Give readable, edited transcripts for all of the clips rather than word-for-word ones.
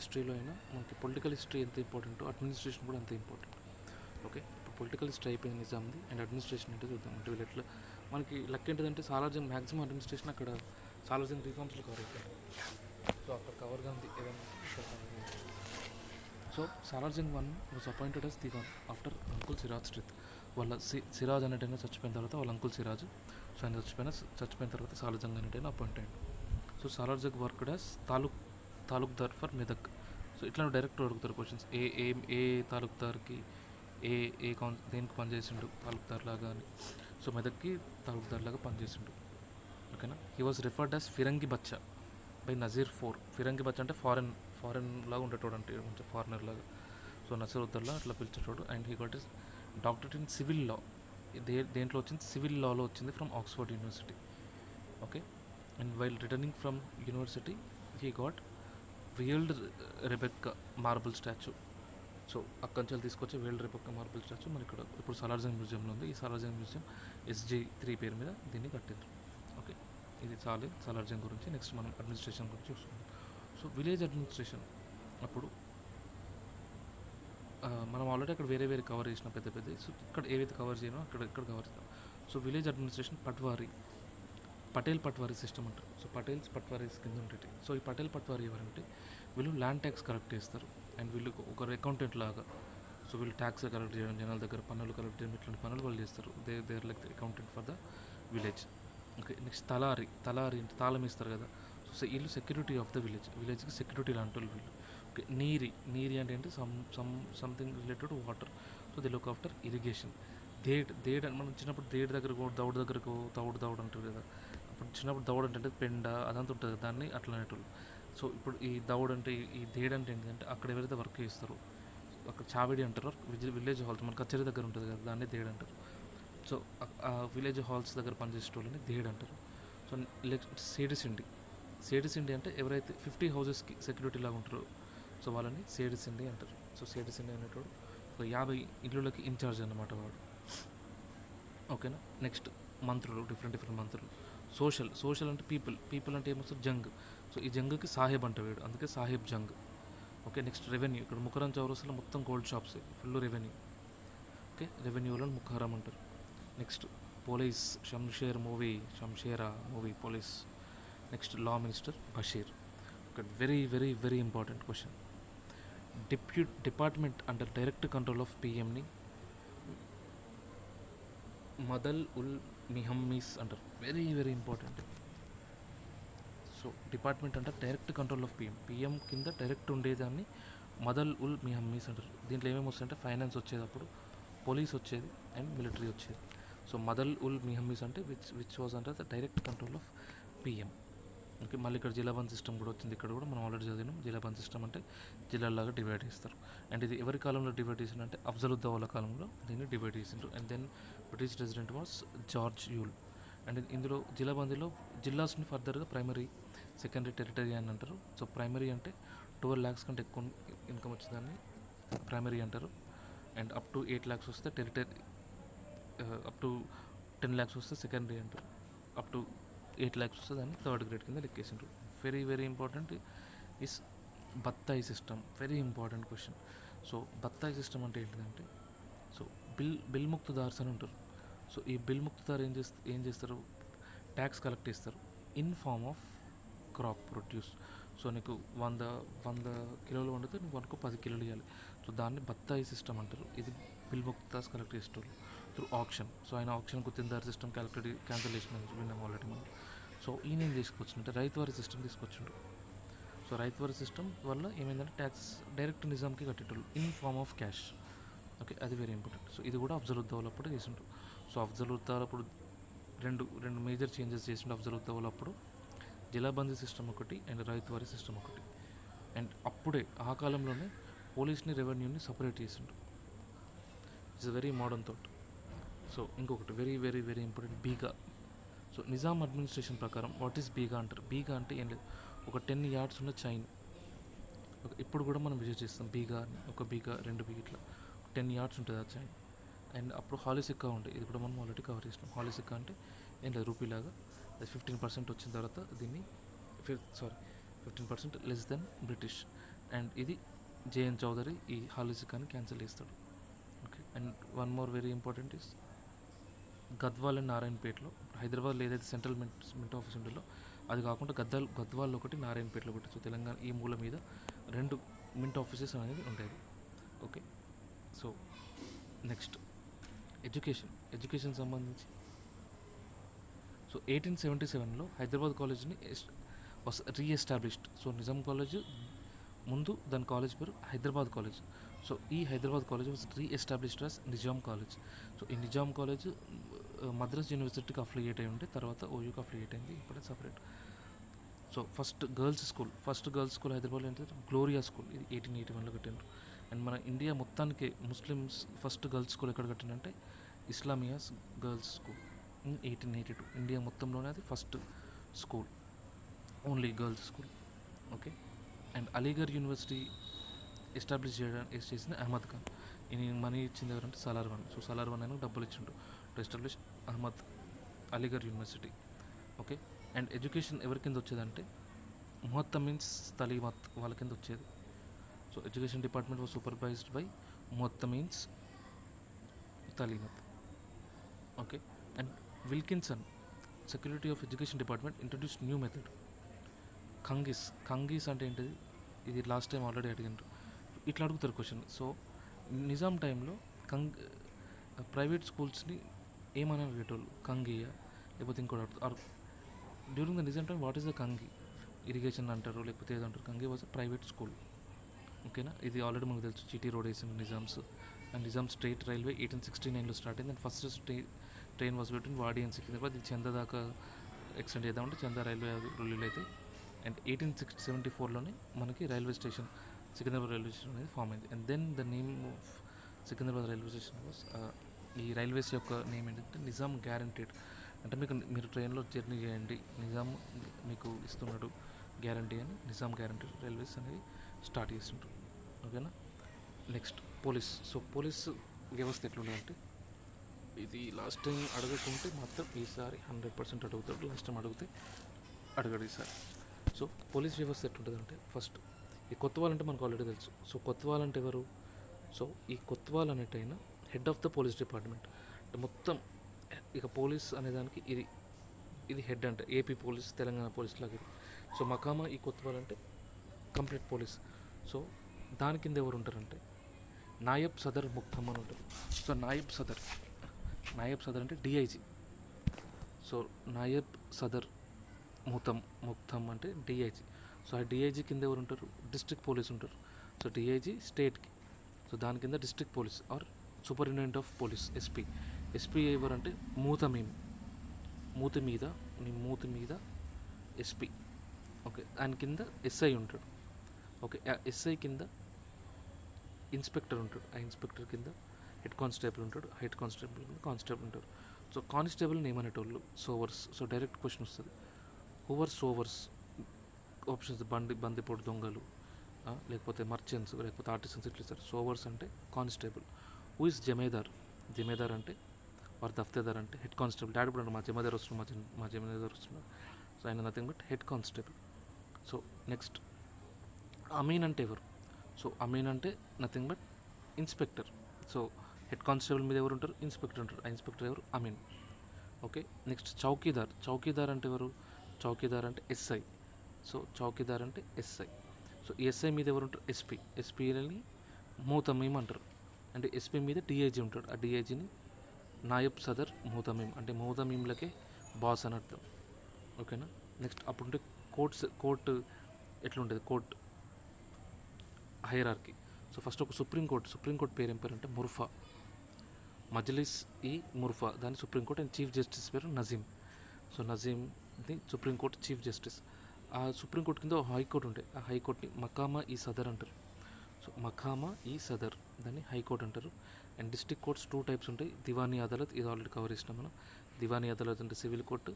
హిస్టరీలో అయినా మనకి పొలిటికల్ హిస్టరీ ఎంత ఇంపార్టెంటో అడ్మినిస్ట్రేషన్ కూడా అంత ఇంపార్టెంట్. ఓకే, ఇప్పుడు పొలిటికల్ హిస్టరీ అయిపోయింది నిజాంది, అండ్ అడ్మినిస్ట్రేషన్ అంటే చూద్దాం. అంటే వీళ్ళు ఎట్లా మనకి లెక్క ఏంటంటే సాలార్జంగ్ మ్యాక్సిమం అడ్మినిస్ట్రేషన్ అక్కడ సాలార్జంగ్ రిఫార్మ్స్లో కవర్ అయిపోయింది. సో అక్కడ కవర్ గాంధీ ఏదైనా ఇక్కడ cover అయ్యింది. So Salar Jung one was appointed as Diwan after uncle Siraj death. వాళ్ళ సిరాజ్ అనేటైనా చచ్చిపోయిన తర్వాత వాళ్ళ అంకుల్ సిరాజ్, సో ఆయన చచ్చిపోయిన తర్వాత సాలార్జంగ్ అనేటైనా అపాయింట్ అయ్యాడు. So Salar Jung worked as taluqdar for Medak. So ఇట్లా డైరెక్ట్ అడుగుతారు క్వశ్చన్స్, ఏ ఏ ఏ తాలూక్దార్కి ఏ ఏ దేనికి పనిచేసిండు తాలూక్దార్ లాగా అని. సో మెదక్కి తాలూక్దార్ లాగా పనిచేసిండు. ఓకేనా. He was referred as Firangi Bachcha by Nazir four. Firangi Bachcha అంటే ఫారెన్ లాగా ఉండేటోడు, అంటే కొంచెం ఫారినర్ లాగా. సో నసీరుద్దర్లా అట్లా పిలిచేటోడు. And he got his doctorate in civil law. దేంట్లో వచ్చింది? సివిల్ లాలో వచ్చింది from Oxford University. Okay. And while returning from university he got veiled Rebecca marble statue. So అక్కడి నుంచి తీసుకొచ్చి వేల్డ్ రెబెక్కా మార్బుల్ స్టాచ్యూ మన ఇక్కడ ఇప్పుడు సాలార్జంగ్ మ్యూజియంలో ఉంది. ఈ సాలార్జంగ్ మ్యూజియం SG3 పేరు మీద దీన్ని కట్టారు. ఓకే, ఇది సాలార్జంగ్ గురించి. నెక్స్ట్ మనం అడ్మినిస్ట్రేషన్ గురించి చూసుకుందాం. సో విలేజ్ అడ్మినిస్ట్రేషన్ అప్పుడు మనం ఆల్రెడీ అక్కడ వేరే కవర్ చేసిన పెద్ద. సో ఇక్కడ ఏవైతే కవర్ చేయనో ఇక్కడ కవర్ చేద్దాం. So village administration Patel patwari system అంటారు. సో పటేల్స్ పట్వారీస్ కింద ఉంటుంది. సో ఈ పటేల్ పట్వారీ ఎవరంటే వీళ్ళు ల్యాండ్ ట్యాక్స్ కలెక్ట్ చేస్తారు, అండ్ వీళ్ళు ఒక అకౌంటెంట్ లాగా. సో వీళ్ళు ట్యాక్స్ కలెక్ట్ చేయడం, జనాల దగ్గర పన్నులు కలెక్ట్ చేయడం, ఇట్లాంటి పనులు వాళ్ళు చేస్తారు. They're like the accountant for the village. Okay, next తలారి అంటే తాళం ఇస్తారు కదా. సో వీళ్ళు సెక్యూరిటీ ఆఫ్ ద విలేజ్కి సెక్యూరిటీ లాంటి వాళ్ళు వీళ్ళు. ఓకే, నీరి అంటే something related to water. So they look after irrigation. దేడ్ మనం చిన్నప్పుడు దేడ్ దగ్గరకు దౌడ్ అంటారు కదా. అప్పుడు చిన్నప్పుడు దౌడ్ అంటే పెండ అదంతా ఉంటుంది కదా, దాన్ని అట్లా అనేటోళ్ళు. సో ఇప్పుడు ఈ దౌడ్ అంటే ఈ దేడ్ అంటే ఏంటంటే అక్కడ ఎవరైతే వర్క్ చేస్తారో అక్కడ చావిడి అంటారు. విలేజ్ హాల్స్ మన కచేరీ దగ్గర ఉంటుంది కదా, దాన్ని దేడ్ అంటారు. సో ఆ విలేజ్ హాల్స్ దగ్గర పనిచేసే వాళ్ళని దేడ్ అంటారు. సో సేడిసిండి అంటే ఎవరైతే 50 హౌసెస్కి సెక్యూరిటీ లాగా ఉంటారో సో వాళ్ళని సేడిసిండి అంటారు. సో సేడిసిండి అనేటోడు ఒక 50 ఇళ్ళకి ఇన్ఛార్జ్ అన్నమాట వాడు. ఓకేనా. నెక్స్ట్ మంత్రులు, డిఫరెంట్ మంత్రులు. సోషల్ అంటే పీపుల్ అంటే ఏమొస్తుంది? జంగ్. సో ఈ జంగ్కి సాహెబ్ అంటే వీడు, అందుకే సాహెబ్ జంగ్. Okay, next revenue. ఇక్కడ ముఖరం చౌరస్లో మొత్తం gold shops, full revenue. Okay, రెవెన్యూలో ముఖరం అంటారు. Next police, Shamshera movie police. Next law minister Bashir. ఒక very important question. Department under direct control of PMని మదల్ ఉల్ మిహమ్మీస్ అంటారు. Very important. సో డిపార్ట్మెంట్ అంటే డైరెక్ట్ కంట్రోల్ ఆఫ్ PM కింద డైరెక్ట్ ఉండేదాన్ని మదల్ ఉల్ మిహమ్మీస్ అంటారు. దీంట్లో ఏమేమి వస్తాయంటే ఫైనాన్స్ వచ్చేటప్పుడు, పోలీస్ వచ్చేది, అండ్ మిలిటరీ వచ్చేది. సో మదల్ ఉల్ మిహమ్మీస్ అంటే which was under the direct control of PM. Okay, మళ్ళీ ఇక్కడ జిలాబంద్ సిస్టమ్ కూడా వచ్చింది. ఇక్కడ కూడా మనం ఆల్రెడీ చదివినాం. జిలాబంద్ సిస్టమ్ అంటే జిల్లాలాగా డివైడ్ చేస్తారు. అండ్ ఇది ఎవరి కాలంలో డివైడ్ చేసిందంటే అఫ్జలుద్దౌలా కాలంలో దీన్ని డివైడ్ చేసిండ్రు. And then British resident was George Yule. And ఇందులో జిలాబందీలో జిల్లాస్ని ఫర్దర్గా ప్రైమరీ, సెకండరీ, టెరిటరీ అని అంటారు. సో ప్రైమరీ అంటే 12 lakhs కంటే ఎక్కువ ఇన్కమ్ వచ్చేదాన్ని ప్రైమరీ అంటారు. అండ్ అప్ టు 8 lakhs వస్తే టెరిటరీ, అప్ టు 10 lakhs వస్తే సెకండరీ అంటారు. అప్ టు 8 lakhs వస్తే దాన్ని థర్డ్ గ్రేడ్ కింద లెక్కేసిండ్రు. వెరీ ఇంపార్టెంట్ ఇస్ బత్తాయి system. Very important question. So బత్తాయి సిస్టమ్ అంటే ఏంటిదంటే, సో బిల్ ముక్తదార్స్ అని ఉంటారు. సో ఈ బిల్ ముక్తదార్ ఏం చేస్తారు? ట్యాక్స్ కలెక్ట్ చేస్తారు in form of crop produce. So నీకు 100 కిలోలు వండితే నీకు 10 కిలోలు ఇవ్వాలి. సో దాన్ని బత్తాయి సిస్టమ్ అంటారు. ఇది బిల్ ముక్తాస్ కలెక్ట్ చేసేటోళ్ళు త్రూ ఆప్షన్. సో ఆయన ఆప్షన్ గుర్తిందారు సిస్టమ్ క్యాన్సలేషన్ నుంచి విన్నాం ఆల్రెడీ మనం. సో ఈయన ఏం తీసుకొచ్చిందంటే రైతువారీ సిస్టమ్ తీసుకొచ్చిండు. సో రైతువారీ సిస్టమ్ వల్ల ఏమైందంటే ట్యాక్స్ డైరెక్ట్ నిజాంకి కట్టేటోళ్ళు in form of cash. Okay, అది వెరీ ఇంపార్టెంట్. సో ఇది కూడా అఫ్జలుద్దౌలా అప్పుడు చేసిండ్రు. సో అఫ్జలుద్దౌలా అప్పుడు రెండు మేజర్ చేంజెస్ చేసిండు అఫ్జలుద్దౌలా అప్పుడు. జిలాబందీ సిస్టమ్ ఒకటి, అండ్ రైతువారీ సిస్టమ్ ఒకటి. అండ్ అప్పుడే ఆ కాలంలోనే పోలీస్ని, రెవెన్యూని సపరేట్ చేసిండు. It's very modern thought. So ఇంకొకటి very important, bigha. So Nizam administration ప్రకారం వాట్ ఈస్ బీగా అంటారు? బీగా అంటే ఏం లేదు, ఒక 10 yards ఉన్న చైన్. ఇప్పుడు కూడా మనం విజిట్ చేస్తాం బీగా, ఒక బీగా, 2 బీగా, ఇట్లా 10 yards ఉంటుంది ఆ చైన్. అండ్ అప్పుడు హాలీసిక్కా ఉండే, ఇది కూడా మనం ఆల్రెడీ కవర్ చేసినాం. హాలీసిక్కా అంటే ఏం లేదు, రూపీలాగా. అది 15% వచ్చిన తర్వాత దీన్ని 15% లెస్ దెన్ బ్రిటిష్. అండ్ ఇది జేఎన్ చౌదరి ఈ హాలిసికాన్ని క్యాన్సిల్ చేస్తాడు. Okay, and one more very important is Gadwal and నారాయణపేటలో, హైదరాబాద్లో ఏదైతే సెంట్రల్ మింట్ ఆఫీస్ ఉంటుందో అది కాకుండా గద్వాల్లో ఒకటి, నారాయణపేటలో ఒకటి. సో తెలంగాణ ఈ మూల మీద 2 మింట్ ఆఫీసెస్ అనేది ఉంటాయి. ఓకే, సో నెక్స్ట్ ఎడ్యుకేషన్ సంబంధించి సో 1877లో హైదరాబాద్ కాలేజ్ని was reestablished. So Nizam college ముందు దాని కాలేజ్ పేరు హైదరాబాద్ కాలేజ్. సో ఈ Hyderabad college was reestablished as Nizam college. So ఈ నిజాం కాలేజ్ మద్రాస్ యూనివర్సిటీకి అఫిలియేట్ అయి ఉంటే తర్వాత ఓయూకి అఫిలియేట్ అయింది, ఇప్పుడే separate. So first girls school హైదరాబాద్లో ఏంటంటే గ్లోరియా స్కూల్, ఇది 1881లో కట్టినారు. అండ్ మన ఇండియా మొత్తానికి ముస్లిమ్స్ ఫస్ట్ గర్ల్స్ స్కూల్ ఎక్కడ కట్టినంటే Islamia's girls school in 1882. India మొత్తంలోనే అది first school, only girls school. Okay, and Aligarh university establish చేసిన అహ్మద్ ఖాన్. ఈయన మనీ ఇచ్చింది ఎవరంటే సలార్ ఖాన్. సో సలార్ ఖాన్ అయినా డబ్బులు ఇచ్చిండు to establish Aligarh university. Okay, and education ఎవరి కింద వచ్చేదంటే ముహత్తమీన్స్ తలీమత్ వాళ్ళ కింద వచ్చేది. So education department was supervised by ముహత్తమీన్స్ తలీమత్. Okay, and Wilkinson secretary of education department introduce new method కంగీస్ అంటే ఏంటిది, ఇది లాస్ట్ టైం ఆల్రెడీ అడిగినారు, ఇట్లా అడుగుతారు క్వశ్చన్. సో నిజాం టైంలో ప్రైవేట్ స్కూల్స్ని ఏమని అడిగేటోళ్ళు, కంగియా లేకపోతే ఇంకోటి. Or during the Nizam time what is the కంగి, ఇరిగేషన్ అంటారు లేకపోతే ఏదంటారు. కంగి వాజ్ అ ప్రైవేట్ స్కూల్. ఓకేనా, ఇది ఆల్రెడీ మనకు తెలుసు, జీటీ రోడ్ వేసిన Nizams. And Nizam state railway 1869లో స్టార్ట్ అయింది. And first train was between Wadi and Secunderabad. ఇది చందా దాకా ఎక్స్టెండ్ చేద్దామంటే చందా రైల్వే రిలీల్ అయితే. అండ్ 1874లోనే మనకి railway station Secunderabad railway station అనేది ఫామ్ అయింది. And then the name of Secunderabad railway station was, ఈ రైల్వేస్ యొక్క నేమ్ ఏంటంటే నిజాం గ్యారంటీడ్. అంటే మీరు ట్రైన్లో జర్నీ చేయండి, నిజాం మీకు ఇస్తున్నాడు గ్యారంటీ అని నిజాం గ్యారంటీడ్ రైల్వేస్ అనేది స్టార్ట్ చేస్తుంటారు. ఓకేనా, నెక్స్ట్ పోలీస్. సో పోలీస్ వ్యవస్థ ఎట్లుంటుందంటే, ఇది లాస్ట్ టైం అడగకుంటే మాత్రం ఈసారి 100% అడుగుతాడు, లాస్ట్ టైం అడిగితే అడగడు ఈసారి. సో పోలీస్ వ్యవస్థ ఎట్లుంటుందంటే, ఫస్ట్ ఈ కొత్తవాల్ అంటే మనకు ఆల్రెడీ తెలుసు. సో కొత్తవాల్ అంటే ఎవరు, సో ఈ కొత్తవాల్ అనేటైనా head of the police department. అంటే మొత్తం ఇక పోలీస్ అనేదానికి ఇది హెడ్, అంటే ఏపీ పోలీస్ తెలంగాణ పోలీస్ లాగా ఇది. సో మకామా ఈ కొత్తవాల్ అంటే కంప్లీట్ పోలీస్. సో దాని కింద ఎవరు ఉంటారంటే నాయబ్ సదర్ ముక్తం అని ఉంటారు. సో నాయబ్ సదర్ అంటే డిఐజీ. సో నాయబ్ సదర్ ముక్తం అంటే డిఐజీ. సో ఆ డిఐజీ కింద ఎవరు ఉంటారు, డిస్ట్రిక్ట్ పోలీస్ ఉంటారు. సో డిఐజీ స్టేట్కి, సో దాని కింద district police or superintendent of police SP ఎవరంటే మూతి మీద ఎస్పీ. ఓకే, ఆయన కింద ఎస్ఐ ఉంటాడు. ఓకే, ఆ ఎస్ఐ కింద ఇన్స్పెక్టర్ ఉంటాడు. ఆ ఇన్స్పెక్టర్ కింద హెడ్ కానిస్టేబుల్ ఉంటాడు. హెడ్ కానిస్టేబుల్ కింద కానిస్టేబుల్ ఉంటారు. సో కానిస్టేబుల్ని ఏమనేటోళ్ళు సోవర్స్. సో డైరెక్ట్ క్వశ్చన్ వస్తుంది, హూవర్ సోవర్స్. ఆప్షన్స్ బందిపోటు దొంగలు, లేకపోతే మర్చెంట్స్, లేకపోతే ఆర్టిసన్స్, ఇట్లా ఇస్తారు. సోవర్స్ అంటే కానిస్టేబుల్. హూ ఇస్ జమేదార్ అంటే వారి దఫ్తేదార్ అంటే హెడ్ కానిస్టేబుల్. డాడీ కూడా మా జమేదార్ వస్తున్నారు. సో ఆయన nothing but head constable. So next అమీన్ అంటే ఎవరు, సో అమీన్ అంటే nothing but inspector. So head constable మీద ఎవరు ఉంటారు, ఇన్స్పెక్టర్ ఉంటారు. ఆ ఇన్స్పెక్టర్ ఎవరు, అమీన్. ఓకే, నెక్స్ట్ చౌకీదార్ అంటే ఎవరు, చౌకీదార్ అంటే ఎస్ఐ. సో చౌకీదార్ అంటే ఎస్ఐ. సో ఎస్ఐ మీద ఎవరు ఉంటారు, ఎస్పీని మోతమీం అంటారు. అంటే ఎస్పీ మీద డిఐజీ ఉంటాడు. ఆ డిఐజీని నాయబ్ సదర్ మోతమీం, అంటే మోతమీంలకే బాస్ అని అర్థం. ఓకేనా, నెక్స్ట్ అప్పుడుంటే కోర్టు ఎట్లుంటుంది, కోర్టు హైరార్కీ. సో ఫస్ట్ ఒక సుప్రీంకోర్టు పేరు ఏం పేరు అంటే ముర్ఫా, మజ్లిస్ ఈ ముర్ఫా, దాని సుప్రీంకోర్టు. అండ్ చీఫ్ జస్టిస్ పేరు నజీం. సో నజీంని సుప్రీంకోర్టు చీఫ్ జస్టిస్. ఆ సుప్రీంకోర్టు కింద హైకోర్టు ఉంటాయి. ఆ హైకోర్టుని మకామా ఈ సదర్ అంటారు. సో మకామా ఈ సదర్, దాన్ని హైకోర్టు అంటారు. అండ్ డిస్ట్రిక్ట్ కోర్ట్స్ 2 టైప్స్ ఉంటాయి, దివానీ అదాలత్, ఇది ఆల్రెడీ కవర్ చేసినాం మనం. దివానీ అదాలత్ అంటే సివిల్ కోర్టు,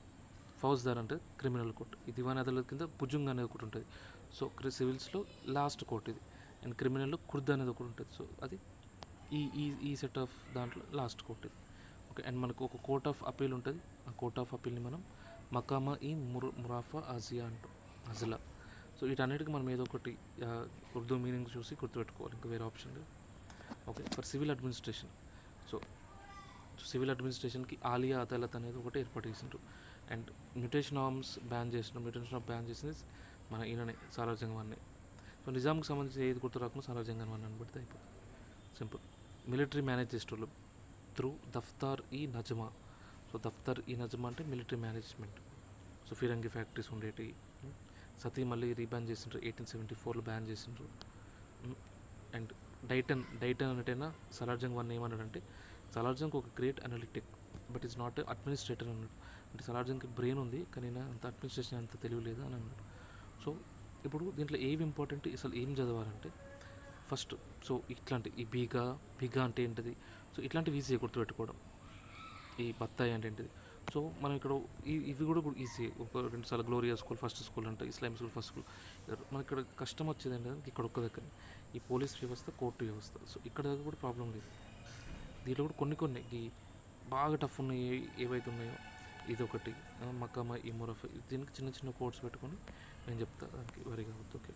ఫౌజ్దార్ అంటే క్రిమినల్ కోర్టు. ఈ దివానీ అదాలత్ కింద భుజంగ్ అనేది ఒకటి ఉంటుంది. సో సివిల్స్లో లాస్ట్ కోర్టు ఇది. అండ్ క్రిమినల్లో కుర్ద్ అనేది ఒకటి ఉంటుంది. సో అది ఈ సెట్ ఆఫ్ దాంట్లో లాస్ట్ కోర్ట్ ఇది. ఓకే, అండ్ మనకు ఒక కోర్ట్ ఆఫ్ అపీల్ ఉంటుంది. ఆ కోర్ట్ ఆఫ్ అపీల్ని మనం మకామా ఈ మురాఫా అజిలా. సో వీటన్నిటికీ మనం ఏదో ఒకటి ఉర్దూ మీనింగ్ చూసి గుర్తుపెట్టుకోవాలి, ఇంకా వేరే ఆప్షన్ లేదు. Okay, for civil administration. So civil అడ్మినిస్ట్రేషన్కి ఆలియా అదాలత్ అనేది ఒకటి ఏర్పాటు చేసిండ్రు. అండ్ మ్యూటేషన్ ఆర్మ్స్ బ్యాన్ చేసిన, మ్యూటేషన్ ఆఫ్ బ్యాన్ చేసింది మన ఈయననే, సాలార్ జంగ్. సో నిజాంకి సంబంధించి ఏది గుర్తు రాకుండా సాలార్ జంగ్ అని పెడితే అయిపోతుంది, సింపుల్. మిలిటరీ మేనేజ్ చేసేటోళ్ళు త్రూ దఫ్తార్-ఈ-నజ్మా. సో దఫ్తార్-ఈ-నజ్మా అంటే మిలిటరీ మేనేజ్మెంట్. సో ఫిరంగి ఫ్యాక్టరీస్ ఉండేటి. సతీ మళ్ళీ రీబ్యాన్ చేసిండ్రు, 1874లో బ్యాన్ చేసిండ్రు. అండ్ డైటన్ అన్నట్టయినా సాలార్ జంగ్ ఏమన్నాడంటే, సాలార్ జంగ్ ఒక great analytic but is not administrator అన్నాడు. అంటే సాలార్ జంగ్కి బ్రెయిన్ ఉంది కానీ అంత అడ్మినిస్ట్రేషన్ అంత తెలివి లేదు అని అన్నాడు. సో ఇప్పుడు దీంట్లో ఏవి ఇంపార్టెంట్, అసలు ఏం చదవాలంటే ఫస్ట్, సో ఇట్లాంటి ఈ బిగా అంటే ఏంటిది, సో ఇట్లాంటివి ఈజీ గుర్తుపెట్టుకోవడం. ఈ బత్తాయి అంటే ఏంటిది. సో మనం ఇక్కడ ఇవి కూడా ఈజీ, ఒక 2 సార్లు గ్లోరియా స్కూల్ ఫస్ట్ స్కూల్ అంటే, ఇస్లామిక్ స్కూల్ ఫస్ట్ స్కూల్. మనకి ఇక్కడ కష్టం వచ్చేది ఏంటంటే ఇక్కడ ఒక్క దగ్గర ఈ పోలీస్ వ్యవస్థ, కోర్టు వ్యవస్థ. సో ఇక్కడ దగ్గర కూడా ప్రాబ్లం లేదు. దీంట్లో కూడా కొన్ని ఈ బాగా టఫ్ ఉన్నాయి ఏవైతే ఉన్నాయో, ఇదొకటి మక్కమ ఈ మొరఫ్, దీనికి చిన్న చిన్న కోడ్స్ పెట్టుకొని నేను చెప్తా, దానికి వరి కావద్దు. ఓకే.